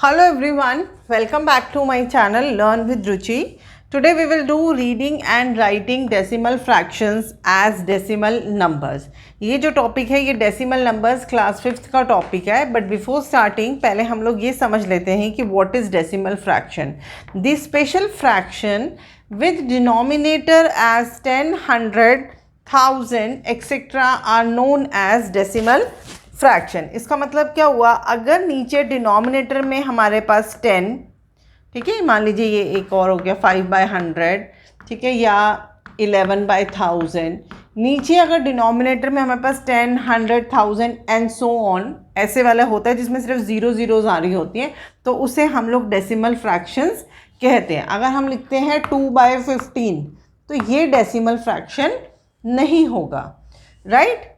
Hello everyone, welcome back to my channel Learn with Ruchi. Today we will do reading and writing decimal fractions as decimal numbers. ये जो topic है ये decimal numbers class 5th का topic है, but before starting पहले हम लोग ये समझ लेते हैं कि what is decimal fraction. The special fraction with denominator as 10, 100, 1000 etcetera are known as decimal fraction. इसका मतलब क्या हुआ, अगर नीचे डिनोमिनेटर में हमारे पास 10, ठीक है, मान लीजिए ये एक और हो गया 5/100, ठीक है, या 11/1000. नीचे अगर डिनोमिनेटर में हमारे पास 10, 100, 1000 एंड सो ऑन ऐसे वाला होता है जिसमें सिर्फ ज़ीरो ज़ीरोज़ आ रही होती हैं, तो उसे हम लोग डेसिमल फ्रैक्शंस कहते हैं. अगर हम लिखते हैं 2/15 तो ये डेसिमल फ्रैक्शन नहीं होगा, राइट.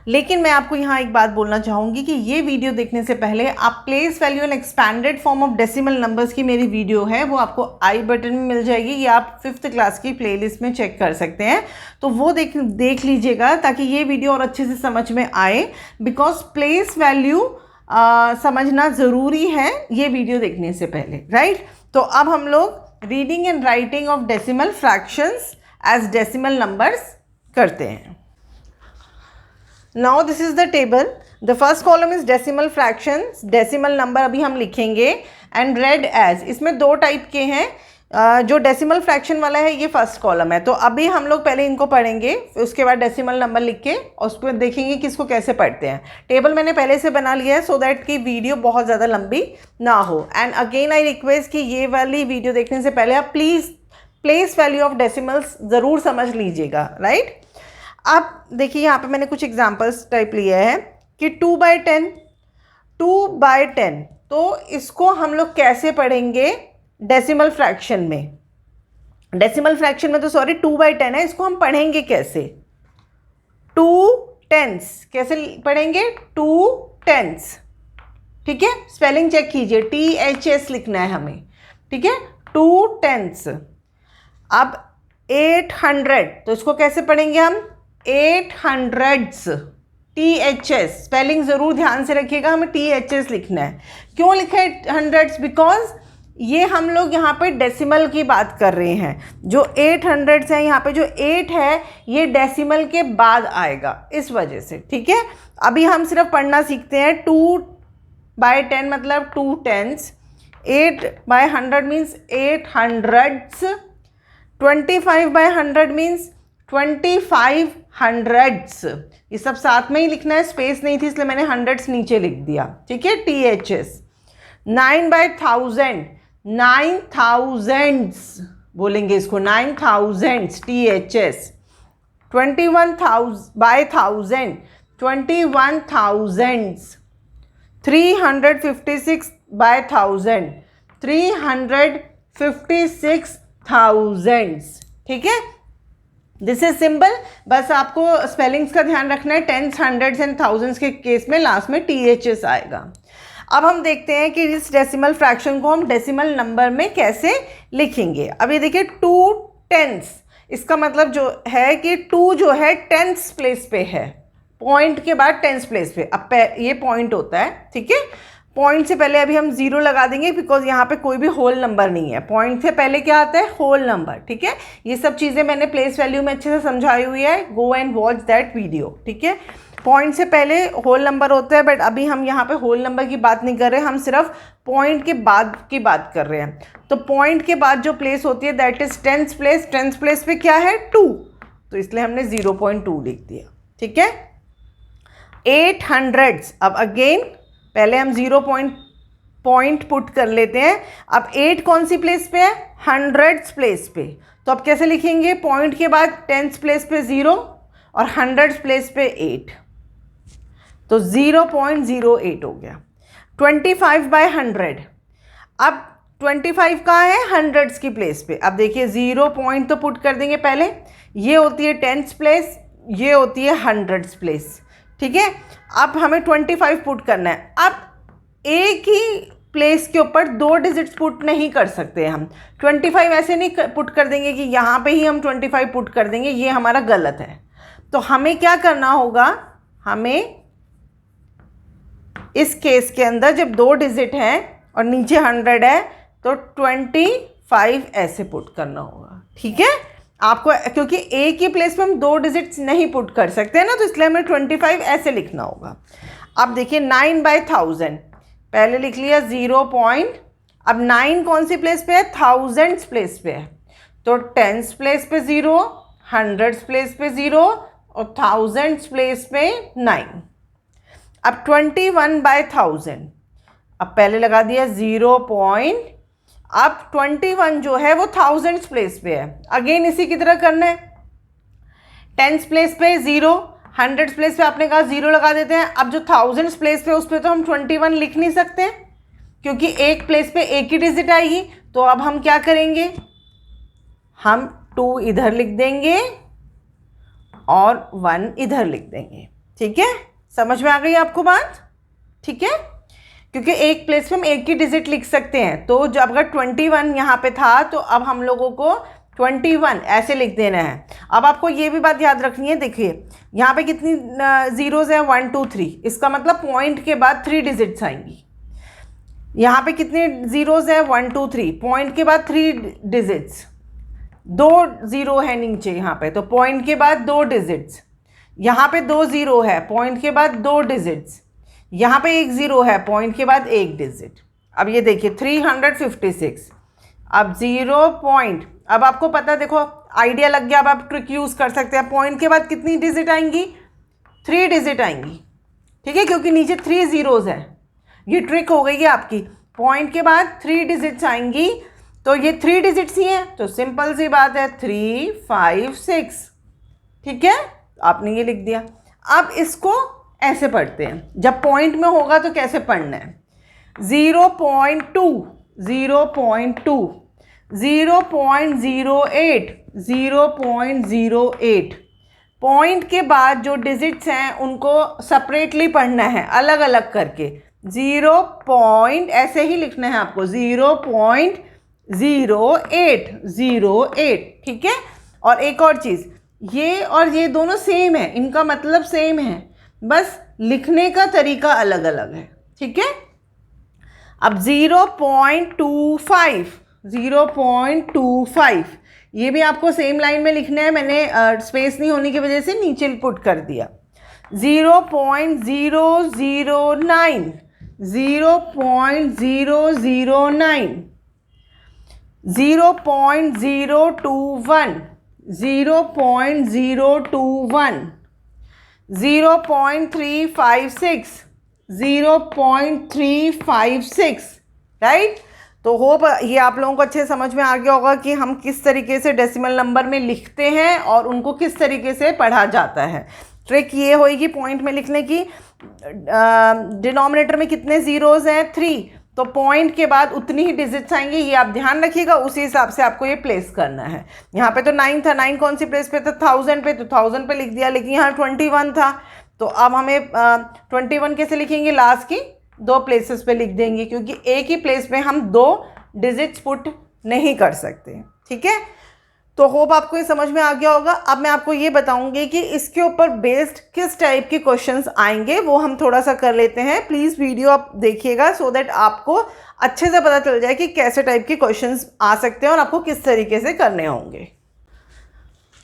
लेकिन मैं आपको यहाँ एक बात बोलना चाहूँगी कि ये वीडियो देखने से पहले आप place value and expanded form of decimal numbers की मेरी वीडियो है, वो आपको आई बटन में मिल जाएगी या आप 5th क्लास की प्लेलिस्ट में चेक कर सकते हैं. तो वो देख लीजिएगा ताकि ये वीडियो और अच्छे से समझ में आए, बिकॉज प्लेस वैल्यू समझना ज़रूरी है ये वीडियो देखने से पहले, राइट. तो अब हम लोग reading and writing of decimal fractions as decimal numbers करते हैं. Now this is the table. The first column is decimal fractions. Decimal number अभी हम लिखेंगे and read as. इसमें दो टाइप के हैं. जो डेसिमल फ्रैक्शन वाला है ये फर्स्ट कॉलम है, तो अभी हम लोग पहले इनको पढ़ेंगे, फिर उसके बाद डेसिमल नंबर लिख के और उस पर देखेंगे कि इसको कैसे पढ़ते हैं. टेबल मैंने पहले से बना लिया है सो दैट कि वीडियो बहुत ज़्यादा लंबी ना हो. एंड अगेन आई रिक्वेस्ट कि ये वाली वीडियो देखने से पहले आप please place value of decimals ज़रूर समझ लीजिएगा, राइट. अब देखिए यहाँ पे मैंने कुछ एग्जांपल्स टाइप लिए हैं कि 2/10, 2/10, तो इसको हम लोग कैसे पढ़ेंगे डेसिमल फ्रैक्शन में. डेसिमल फ्रैक्शन में तो सॉरी 2/10 है, इसको हम पढ़ेंगे कैसे. 2/10 कैसे पढ़ेंगे, 2/10, ठीक है. स्पेलिंग चेक कीजिए, THS लिखना है हमें, ठीक है, 2/10. अब 800 तो इसको कैसे पढ़ेंगे हम, 800s, THS. स्पेलिंग ज़रूर ध्यान से रखिएगा, हमें THS लिखना है. क्यों लिखा है हंड्रेड्स, बिकॉज ये हम लोग यहाँ पे डेसिमल की बात कर रहे हैं. जो 800s है यहाँ पे जो 8 है ये डेसिमल के बाद आएगा, इस वजह से, ठीक है. अभी हम सिर्फ पढ़ना सीखते हैं. 2/10 मतलब 2/10s, 8/100 means 800s, 25/100 means 2500s. ये सब साथ में ही लिखना है, स्पेस नहीं थी इसलिए मैंने हंड्रेड्स नीचे लिख दिया, ठीक है, THS. 9/1000, 9000s बोलेंगे इसको, 9000s, THS. 21,000/1000, 21,000s. 356/1000, 356,000s, ठीक है. This is simple. बस आपको स्पेलिंग्स का ध्यान रखना है. 10s, 100s एंड 1000s के केस में लास्ट में THS आएगा. अब हम देखते हैं कि इस डेसिमल फ्रैक्शन को हम डेसिमल नंबर में कैसे लिखेंगे. अब ये देखिए 2/10, इसका मतलब जो है कि 2 जो है 10th प्लेस पे है, पॉइंट के बाद 10th प्लेस पे. अब ये पॉइंट होता है, ठीक है. पॉइंट से पहले अभी हम 0 लगा देंगे बिकॉज यहाँ पे कोई भी होल नंबर नहीं है. पॉइंट से पहले क्या आता है, होल नंबर, ठीक है. ये सब चीज़ें मैंने प्लेस वैल्यू में अच्छे से समझाई हुई है, go and watch that video, ठीक है. पॉइंट से पहले होल नंबर होता है, बट अभी हम यहाँ पे होल नंबर की बात नहीं कर रहे, हम सिर्फ पॉइंट के बाद की बात कर रहे हैं. तो पॉइंट के बाद जो प्लेस होती है that is 10th place. 10th place पे क्या है, 2, तो इसलिए हमने 0.2 लिख दिया, ठीक है. 800s, अब अगेन पहले हम 0 पॉइंट पुट कर लेते हैं. अब 8 कौन सी प्लेस पे है, 100s प्लेस पे. तो अब कैसे लिखेंगे, पॉइंट के बाद 10th प्लेस पे 0 और 100s प्लेस पे 8, तो 0.08 हो गया. 25/100, अब 25 कहाँ है, 100s की प्लेस पे. अब देखिए 0 पॉइंट तो पुट कर देंगे पहले, ये होती है 10th प्लेस, ये होती है 100s प्लेस, ठीक है. अब हमें 25 पुट करना है. अब एक ही प्लेस के ऊपर 2 डिजिट्स पुट नहीं कर सकते हम. 25 ऐसे नहीं पुट कर देंगे कि यहाँ पे ही हम 25 पुट कर देंगे, ये हमारा गलत है. तो हमें क्या करना होगा, हमें इस केस के अंदर जब 2 डिजिट हैं और नीचे 100 है तो 25 ऐसे पुट करना होगा, ठीक है। आपको क्योंकि ए की प्लेस पे हम 2 डिजिट्स नहीं पुट कर सकते हैं ना, तो इसलिए हमें 25 ऐसे लिखना होगा। अब देखिए 9/1000 पहले लिख लिया 0 पॉइंट, अब 9 कौन सी प्लेस पे है, थाउजेंड्स प्लेस पे है, तो टेंस प्लेस पे 0, हंड्रेड्स प्लेस पे 0 और थाउजेंड्स प्लेस पे 9। अब 21/1000 अब पहले लगा दिया 0 पॉइंट, अब 21 जो है वो थाउजेंड्स प्लेस पे है, अगेन इसी की तरह करना है। टेंस प्लेस पे 0, हंड्रेड्स प्लेस पे आपने कहा 0 लगा देते हैं। अब जो थाउजेंड्स प्लेस पे उस पर तो हम 21 लिख नहीं सकते हैं क्योंकि एक प्लेस पे एक ही डिजिट आएगी, तो अब हम क्या करेंगे, हम 2 इधर लिख देंगे और 1 इधर लिख देंगे, ठीक है। समझ में आ गई आपको बात, ठीक है, क्योंकि एक प्लेस पे हम एक ही डिजिट लिख सकते हैं। तो जब अगर 21 यहाँ पे था तो अब हम लोगों को 21 ऐसे लिख देना है। अब आपको ये भी बात याद रखनी है, देखिए यहाँ पे कितनी ज़ीरोज़ है, 1 2 3, इसका मतलब पॉइंट के बाद 3 डिजिट्स आएंगी। यहाँ पे कितने ज़ीरोज़ है, 1 2 3, पॉइंट के बाद 3 डिजिट्स, 2 ज़ीरो है नीचे यहाँ पे, तो पॉइंट के बाद 2 डिजिट्स, यहाँ पे 2 ज़ीरो है, पॉइंट के बाद 2 डिजिट्स, यहाँ पे 1 ज़ीरो है, पॉइंट के बाद 1 डिजिट। अब ये देखिए 356, अब 0 पॉइंट, अब आपको पता, देखो आइडिया लग गया, अब आप ट्रिक यूज़ कर सकते हैं। पॉइंट के बाद कितनी डिजिट आएंगी, 3 डिजिट आएंगी, ठीक है, क्योंकि नीचे 3 ज़ीरोज़ है। ये ट्रिक हो गई है आपकी, पॉइंट के बाद 3 डिजिट्स आएंगी, तो ये 3 डिजिट्स ही हैं, तो सिंपल सी बात है 3 5 6, ठीक है, आपने ये लिख दिया। अब इसको ऐसे पढ़ते हैं, जब पॉइंट में होगा तो कैसे पढ़ना है, 0.2 0.2 0.08 0.08, पॉइंट के बाद जो डिजिट्स हैं उनको सेपरेटली पढ़ना है, अलग अलग करके। 0 पॉइंट ऐसे ही लिखना है आपको, 0.0808, ठीक है। और एक और चीज़, ये और ये दोनों सेम है, इनका मतलब सेम है, बस लिखने का तरीका अलग अलग है, ठीक है। अब 0.25 ये भी आपको सेम लाइन में लिखना है, मैंने स्पेस नहीं होने की वजह से नीचे पुट कर दिया। 0.009 0.009 0.021 0.021 0.356 0.356, राइट। तो होप ये आप लोगों को अच्छे समझ में आ गया होगा कि हम किस तरीके से डेसिमल नंबर में लिखते हैं और उनको किस तरीके से पढ़ा जाता है। ट्रिक ये होगी पॉइंट में लिखने की, डिनोमिनेटर में कितने ज़ीरोज़ हैं, 3, तो पॉइंट के बाद उतनी ही डिजिट्स आएंगी, ये आप ध्यान रखिएगा, उसी हिसाब से आपको ये प्लेस करना है। यहाँ पे तो 9 था, 9 कौन सी प्लेस पे था, 1000 पे, तो 1000 पे लिख दिया, लेकिन यहाँ 21 था, तो अब हमें 21 कैसे लिखेंगे, लास्ट की 2 प्लेसेस पे लिख देंगे, क्योंकि एक ही प्लेस पे हम 2 डिजिट्स पुट नहीं कर सकते, ठीक है। तो होप आपको ये समझ में आ गया होगा। अब मैं आपको ये बताऊंगी कि इसके ऊपर बेस्ड किस टाइप के क्वेश्चंस आएंगे, वो हम थोड़ा सा कर लेते हैं। प्लीज़ वीडियो आप देखिएगा सो दैट आपको अच्छे से पता चल जाए कि कैसे टाइप के क्वेश्चंस आ सकते हैं और आपको किस तरीके से करने होंगे।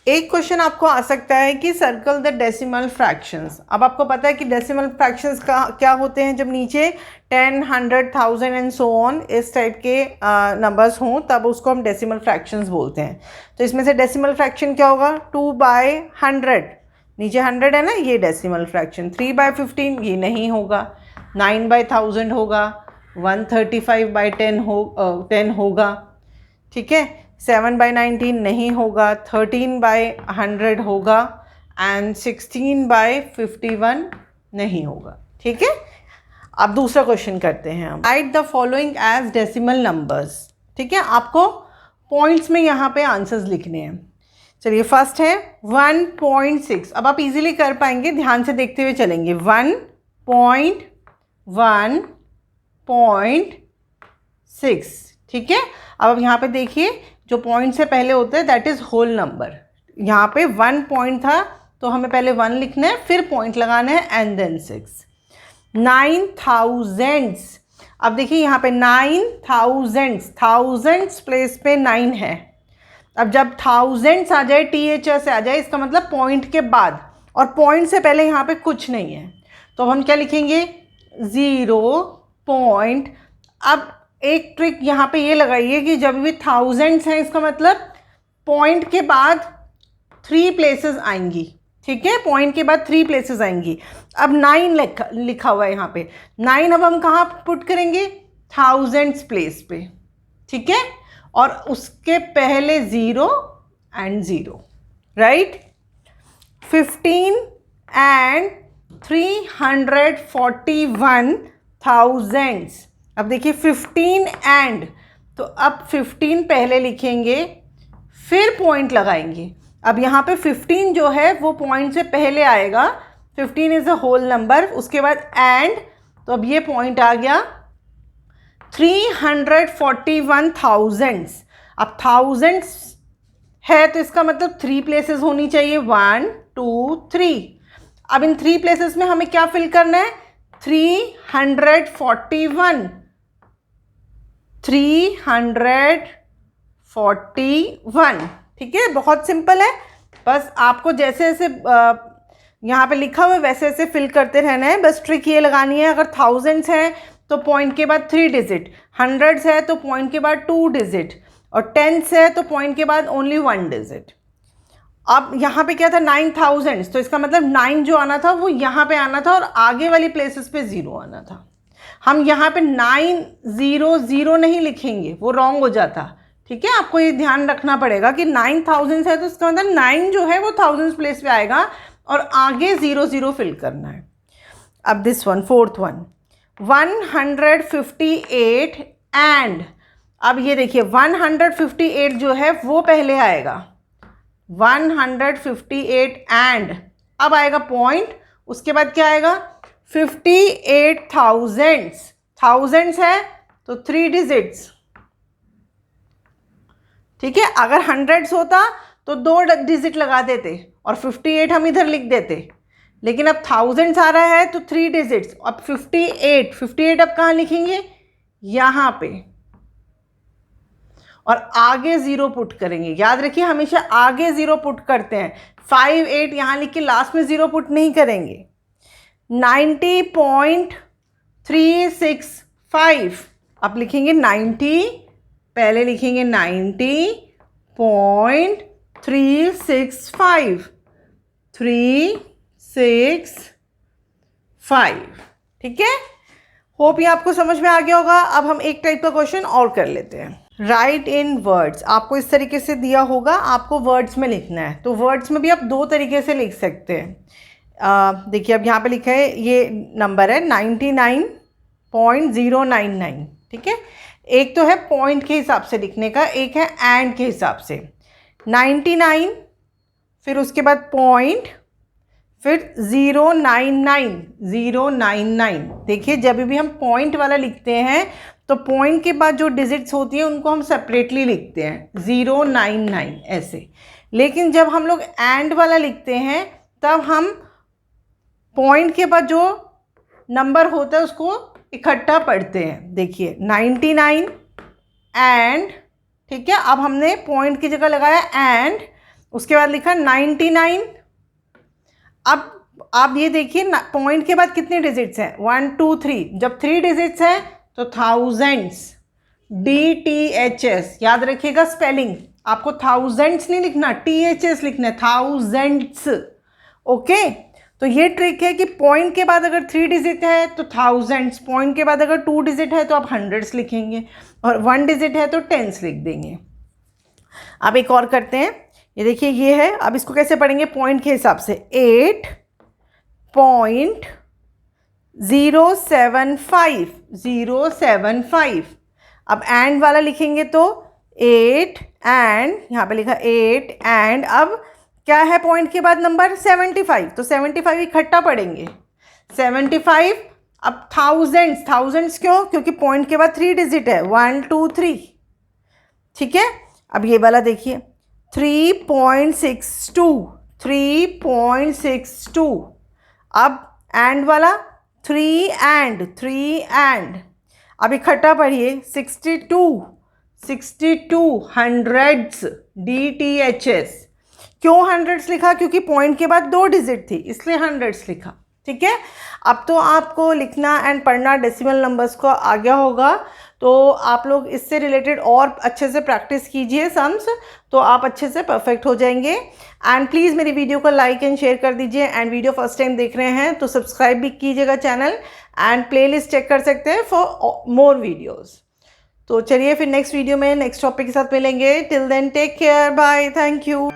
एक क्वेश्चन आपको आ सकता है कि सर्कल द डेसिमल फ्रैक्शंस। अब आपको पता है कि डेसिमल फ्रैक्शंस का क्या होते हैं, जब नीचे 10, 100, 1000 एंड सो ऑन इस टाइप के नंबर्स हों तब उसको हम डेसिमल फ्रैक्शंस बोलते हैं। तो इसमें से डेसिमल फ्रैक्शन क्या होगा, 2/100, नीचे 100 है ना, ये डेसिमल फ्रैक्शन। 3/15 ये नहीं होगा, 9/1000 होगा, 135/10 होगा, ठीक है। 7/19 नहीं होगा, 13/100 होगा एंड 16/51 नहीं होगा, ठीक है। अब दूसरा क्वेश्चन करते हैं हम, write the following as decimal numbers, ठीक है। आपको पॉइंट्स में यहाँ पे आंसर्स लिखने हैं। चलिए फर्स्ट है 1.6, अब आप इजीली कर पाएंगे, ध्यान से देखते हुए चलेंगे। 1.6, ठीक है। अब आप यहाँ पे देखिए, जो पॉइंट से पहले होता है दैट इज़ होल नंबर। यहाँ पे 1 पॉइंट था तो हमें पहले 1 लिखना है, फिर पॉइंट लगाना है एंड देन 6। 9,000s। अब देखिए यहाँ पे 9,000s, थाउजेंड्स प्लेस पे 9 है। अब जब थाउजेंड्स आ जाए, THS आ जाए, इसका मतलब पॉइंट के बाद, और पॉइंट से पहले यहाँ पे कुछ नहीं है, तो अब हम क्या लिखेंगे, 0 पॉइंट। अब एक ट्रिक यहाँ पे ये लगाइए कि जब भी थाउजेंड्स हैं, इसका मतलब पॉइंट के बाद 3 प्लेसेस आएंगी, ठीक है, पॉइंट के बाद 3 प्लेसेस आएंगी। अब 9 लिखा हुआ है यहाँ पे, 9 अब हम कहाँ पुट करेंगे, थाउजेंड्स प्लेस पे, ठीक है, और उसके पहले 0 एंड 0, राइट। 15 एंड 341,000। अब देखिए 15 एंड, तो अब 15 पहले लिखेंगे, फिर पॉइंट लगाएंगे। अब यहाँ पे 15 जो है वो पॉइंट से पहले आएगा, 15 इज अ होल नंबर, उसके बाद एंड, तो अब ये पॉइंट आ गया 341,000। अब थाउजेंड्स है तो इसका मतलब 3 प्लेसेस होनी चाहिए, 1 2 3। अब इन 3 प्लेसेस में हमें क्या फिल करना है, 341, 341, ठीक है, बहुत सिंपल है। बस आपको जैसे जैसे यहाँ पे लिखा हुआ है वैसे वैसे फिल करते रहना है। बस ट्रिक ये लगानी है, अगर थाउजेंड्स है तो पॉइंट के बाद 3 डिजिट, हंड्रेड्स है तो पॉइंट के बाद 2 डिजिट, और टेंस है तो पॉइंट के बाद ओनली 1 डिजिट। अब यहाँ पे क्या था, 9,000, तो इसका मतलब 9 जो आना था वो यहाँ पे आना था, और आगे वाली प्लेसेस पे 0 आना था। हम यहाँ पे 900 नहीं लिखेंगे, वो रॉन्ग हो जाता, ठीक है। आपको ये ध्यान रखना पड़ेगा कि 9,000 है तो इसका मतलब 9 जो है वो थाउजेंड्स प्लेस पे आएगा, और आगे 0 फिल करना है। अब this one, fourth one, 158 and, अब ये देखिए 158 जो है वो पहले आएगा, 158 एंड, अब आएगा पॉइंट, उसके बाद क्या आएगा, 58,000, थाउजेंड्स है तो 3 डिजिट्स, ठीक है। अगर हंड्रेड्स होता तो 2 डिजिट लगा देते और 58 हम इधर लिख देते, लेकिन अब थाउजेंड्स आ रहा है तो 3 डिजिट्स। अब 58 अब कहाँ लिखेंगे, यहाँ पे, और आगे 0 पुट करेंगे। याद रखिए हमेशा आगे 0 पुट करते हैं, 58 यहाँ लिख के लास्ट में 0 पुट नहीं करेंगे। 90.365, अब लिखेंगे 90, पहले लिखेंगे 90.365, 365, ठीक है। होप ये आपको समझ में आ गया होगा। अब हम एक टाइप का क्वेश्चन और कर लेते हैं। राइट इन वर्ड्स, आपको इस तरीके से दिया होगा, आपको वर्ड्स में लिखना है। तो वर्ड्स में भी आप 2 तरीके से लिख सकते हैं। देखिए अब यहाँ पे लिखा है, ये नंबर है 99.099, ठीक है। एक तो है पॉइंट के हिसाब से लिखने का, एक है एंड के हिसाब से। 99, फिर उसके बाद पॉइंट, फिर 099। देखिए जब भी हम पॉइंट वाला लिखते हैं तो पॉइंट के बाद जो डिजिट्स होती हैं उनको हम सेपरेटली लिखते हैं, 099 ऐसे। लेकिन जब हम लोग एंड वाला लिखते हैं तब हम पॉइंट के बाद जो नंबर होता है उसको इकट्ठा पढ़ते हैं। देखिए 99 एंड, ठीक है। अब हमने पॉइंट की जगह लगाया एंड, उसके बाद लिखा 99। अब आप ये देखिए पॉइंट के बाद कितने डिजिट्स हैं, 1 2 3। जब 3 डिजिट्स हैं तो थाउजेंड्स, DTHS, याद रखिएगा स्पेलिंग, आपको थाउजेंड्स नहीं लिखना, THS लिखना है, थाउजेंड्स, ओके। तो ये ट्रिक है कि पॉइंट के बाद अगर 3 डिजिट है तो थाउजेंड्स, पॉइंट के बाद अगर 2 डिजिट है तो आप हंड्रेड्स लिखेंगे, और 1 डिजिट है तो टेंस लिख देंगे। अब एक और करते हैं, ये देखिए ये है। अब इसको कैसे पढ़ेंगे, पॉइंट के हिसाब से, 8.075। अब एंड वाला लिखेंगे तो 8 एंड, यहाँ पे लिखा 8 एंड, अब क्या है पॉइंट के बाद नंबर 75, तो 75 इकट्ठा पढ़ेंगे, 75। अब थाउजेंड्स क्यों, क्योंकि पॉइंट के बाद 3 डिजिट है, 1 2 3, ठीक है। अब ये वाला देखिए 3.62, अब एंड वाला 3 and अब इकट्ठा पढ़िए 62 हंड्रेड्स DTHS। क्यों हंड्रेड्स लिखा? क्योंकि पॉइंट के बाद 2 डिजिट थी इसलिए हंड्रेड्स लिखा। ठीक है, अब तो आपको लिखना एंड पढ़ना डेसिमल नंबर्स को आ गया होगा, तो आप लोग इससे रिलेटेड और अच्छे से प्रैक्टिस कीजिए सम्स, तो आप अच्छे से परफेक्ट हो जाएंगे। एंड प्लीज़ मेरी वीडियो को लाइक एंड शेयर कर दीजिए, एंड वीडियो फर्स्ट टाइम देख रहे हैं तो सब्सक्राइब भी कीजिएगा चैनल, एंड प्लेलिस्ट चेक कर सकते हैं फॉर मोर वीडियोज़। तो चलिए फिर नेक्स्ट वीडियो में नेक्स्ट टॉपिक के साथ मिलेंगे। Till then take care, bye, thank you.